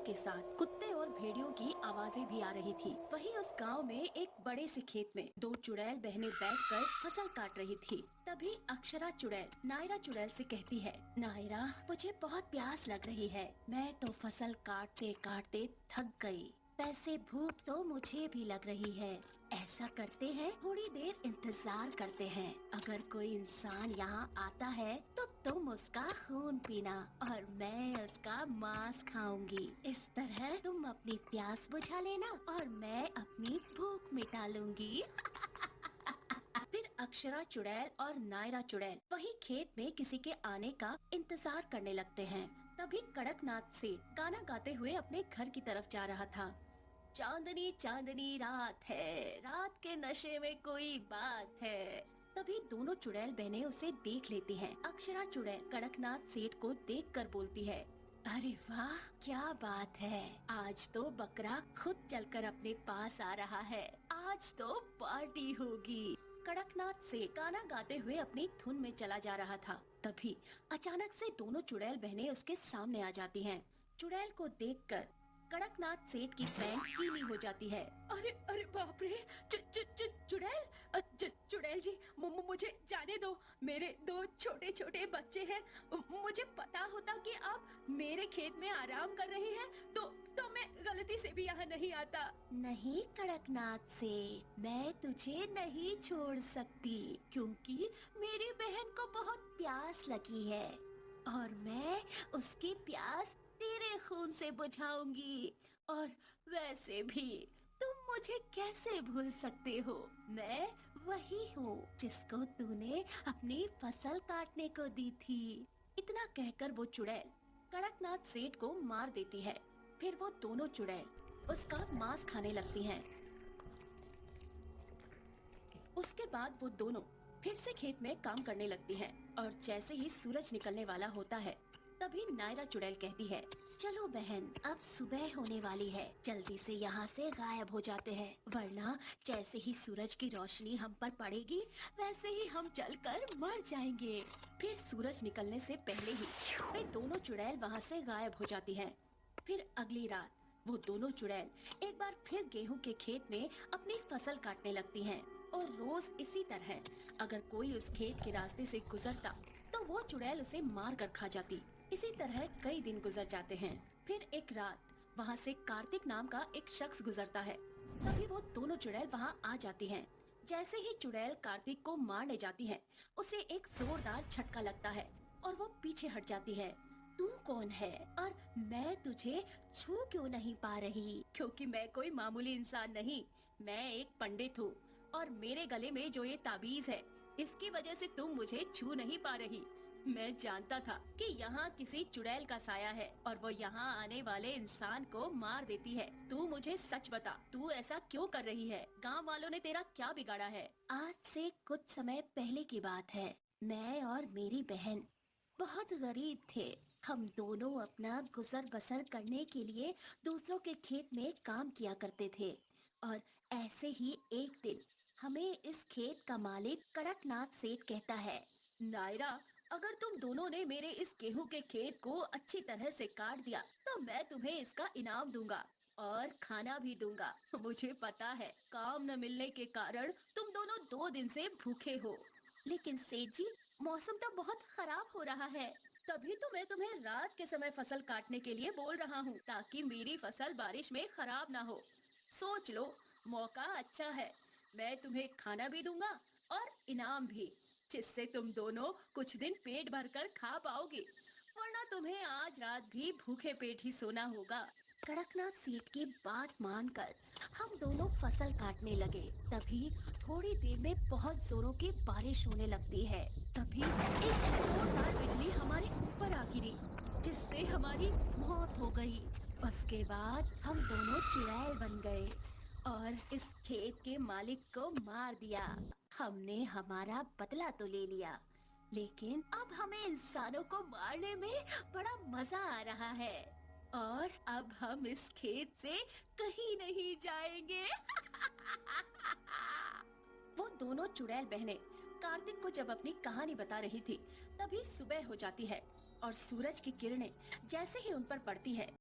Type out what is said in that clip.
के साथ कुत्ते और भेड़ियों की आवाजें भी आ रही थी। वहीं उस गांव में एक बड़े से खेत में दो चुड़ैल बहनें बैठकर फसल काट रही थी। तभी अक्षरा चुड़ैल नायरा चुड़ैल से कहती है, नायरा, मुझे बहुत प्यास लग रही है। मैं तो फसल काटते काटते थक गई। वैसे भूख तो मुझे भी लग रही है। ऐसा करते हैं, थोड़ी देर इंतजार करते हैं। अगर कोई इंसान यहाँ आता है तो तुम उसका खून पीना और मैं उसका मांस खाऊंगी। इस तरह तुम अपनी प्यास बुझा लेना और मैं अपनी भूख मिटा लूंगी। फिर अक्षरा चुड़ैल और नायरा चुड़ैल वही खेत में किसी के आने का इंतजार करने लगते हैं। तभी कड़कनाथ सेठ गाना गाते हुए अपने घर की तरफ जा रहा था। चांदनी चांदनी रात है, रात के नशे में कोई बात है। तभी दोनों चुड़ैल बहनें उसे देख लेती हैं। अक्षरा चुड़ैल कड़कनाथ सेठ को देखकर बोलती है, अरे वाह, क्या बात है। आज तो बकरा खुद चलकर अपने पास आ रहा है। आज तो पार्टी होगी। कड़कनाथ से गाना गाते हुए अपनी धुन में चला जा रहा था। तभी अचानक से दोनों चुड़ैल बहनें उसके सामने आ जाती हैं। चुड़ैल को देखकर कड़कनाथ सेठ की पैंट गीली हो जाती है। अरे अरे बाप रे, चुड़ैल, चुड़ैल जी, मुझे जाने दो। मेरे दो छोटे छोटे बच्चे हैं। मुझे पता होता कि आप मेरे खेत में आराम कर रही हैं तो मैं गलती से भी यहाँ नहीं आता। नहीं कड़कनाथ सेठ, मैं तुझे नहीं छोड़ सकती क्योंकि मेरी बहन को बहुत प्यास लगी है और मैं उसकी प्यास तेरे खून से बुझाऊंगी। और वैसे भी तुम मुझे कैसे भूल सकते हो? मैं वही हूँ जिसको तूने अपनी फसल काटने को दी थी। इतना कहकर वो चुड़ैल कड़कनाथ सेठ को मार देती है। फिर वो दोनों चुड़ैल उसका मांस खाने लगती हैं। उसके बाद वो दोनों फिर से खेत में काम करने लगती हैं और जैसे ही सूरज निकलने वाला होता है तभी नायरा चुड़ैल कहती है, चलो बहन, अब सुबह होने वाली है। जल्दी से यहाँ से गायब हो जाते हैं, वरना जैसे ही सूरज की रोशनी हम पर पड़ेगी वैसे ही हम जलकर मर जाएंगे। फिर सूरज निकलने से पहले ही वे दोनों चुड़ैल वहाँ से गायब हो जाती हैं। फिर अगली रात वो दोनों चुड़ैल एक बार फिर गेहूं के खेत में अपनी फसल काटने लगती हैं और रोज इसी तरह अगर कोई उस खेत के रास्ते से गुजरता तो वो चुड़ैल उसे मार कर खा जाती। इसी तरह कई दिन गुजर जाते हैं। फिर एक रात वहाँ से कार्तिक नाम का एक शख्स गुजरता है। तभी वो दोनों चुड़ैल वहाँ आ जाती हैं। जैसे ही चुड़ैल कार्तिक को मारने जाती है उसे एक जोरदार झटका लगता है और वो पीछे हट जाती है। तू कौन है और मैं तुझे छू क्यों नहीं पा रही? क्योंकि मैं कोई मामूली इंसान नहीं, मैं एक पंडित हूँ और मेरे गले में जो ये ताबीज है इसकी वजह से तुम मुझे छू नहीं पा रही। मैं जानता था कि यहाँ किसी चुड़ैल का साया है और वो यहाँ आने वाले इंसान को मार देती है। तू मुझे सच बता, तू ऐसा क्यों कर रही है? गांव वालों ने तेरा क्या बिगाड़ा है? आज से कुछ समय पहले की बात है। मैं और मेरी बहन बहुत गरीब थे। हम दोनों अपना गुजर बसर करने के लिए दूसरों के खेत में काम किया करते थे और ऐसे ही एक दिन हमें इस खेत का मालिक कड़कनाथ सेठ कहता है, नायरा, अगर तुम दोनों ने मेरे इस गेहूं के खेत को अच्छी तरह से काट दिया तो मैं तुम्हें इसका इनाम दूंगा और खाना भी दूंगा। मुझे पता है काम न मिलने के कारण तुम दोनों 2 दिन से भूखे हो, लेकिन सेठ जी, मौसम तो बहुत खराब हो रहा है। तभी तो मैं तुम्हें रात के समय फसल काटने के लिए बोल रहा हूँ ताकि मेरी फसल बारिश में खराब ना हो। सोच लो, मौका अच्छा है। मैं तुम्हें खाना भी दूंगा और इनाम भी, जिससे तुम दोनों कुछ दिन पेट भरकर खा पाओगे, वरना तुम्हें आज रात भी भूखे पेट ही सोना होगा। कड़कनाथ सेठ की बात मानकर हम दोनों फसल काटने लगे। तभी थोड़ी देर में बहुत जोरों की बारिश होने लगती है। तभी एक जोरदार बिजली हमारे ऊपर आ गिरी, जिससे हमारी मौत हो गई। उसके बाद हम दोनों चुड़ैल बन गए और इस खेत के मालिक को मार दिया। हमने हमारा बदला तो ले लिया, लेकिन अब हमें इंसानों को मारने में बड़ा मजा आ रहा है और अब हम इस खेत से कहीं नहीं जाएंगे। वो दोनों चुड़ैल बहनें कार्तिक को जब अपनी कहानी बता रही थी तभी सुबह हो जाती है और सूरज की किरणें जैसे ही उन पर पड़ती है